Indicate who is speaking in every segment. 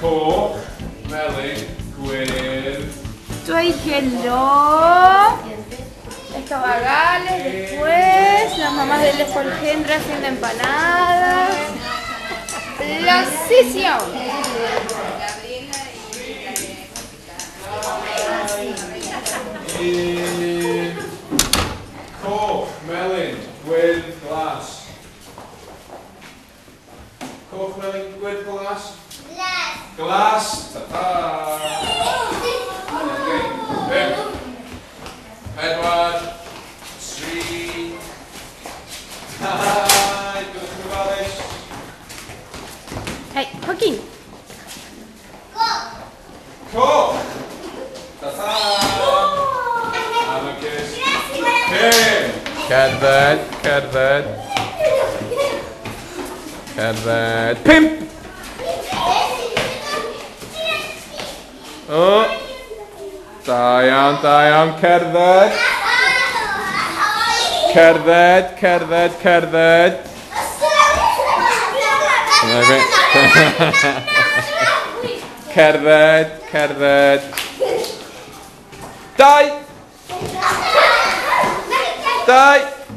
Speaker 1: Coch, melyn, gwyrdd.
Speaker 2: Soy hello. Estos bagales, después las mamás del Esfolgendra haciendo empanadas. La sesión.
Speaker 1: Coch, melyn, gwyrdd, glas. Coch, melyn, gwyrdd, glas. Glas. Ta-ta. Edward. 3. Hi. Good to Alice.
Speaker 2: Hey, Joaquín.
Speaker 1: Coch. Ta-ta. Cerdded, cerdded. Cerdded. 5. O! Da iawn, cerdded. Cerdded, cerdded, cerdded. Cerdded, cerdded. 2.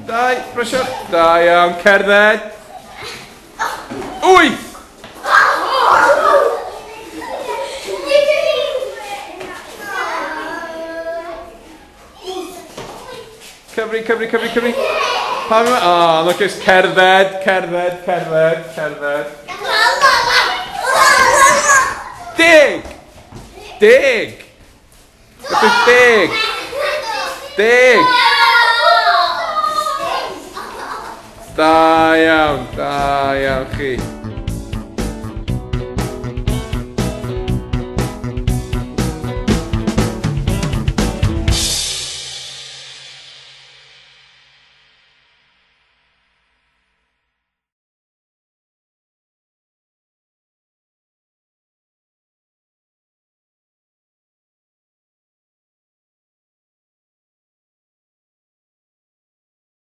Speaker 1: 2, brysio. Da iawn, cerdded. 8. Cyfri. Oh, look, it's cerdded. 10. Look, it's 10. Da iawn chi.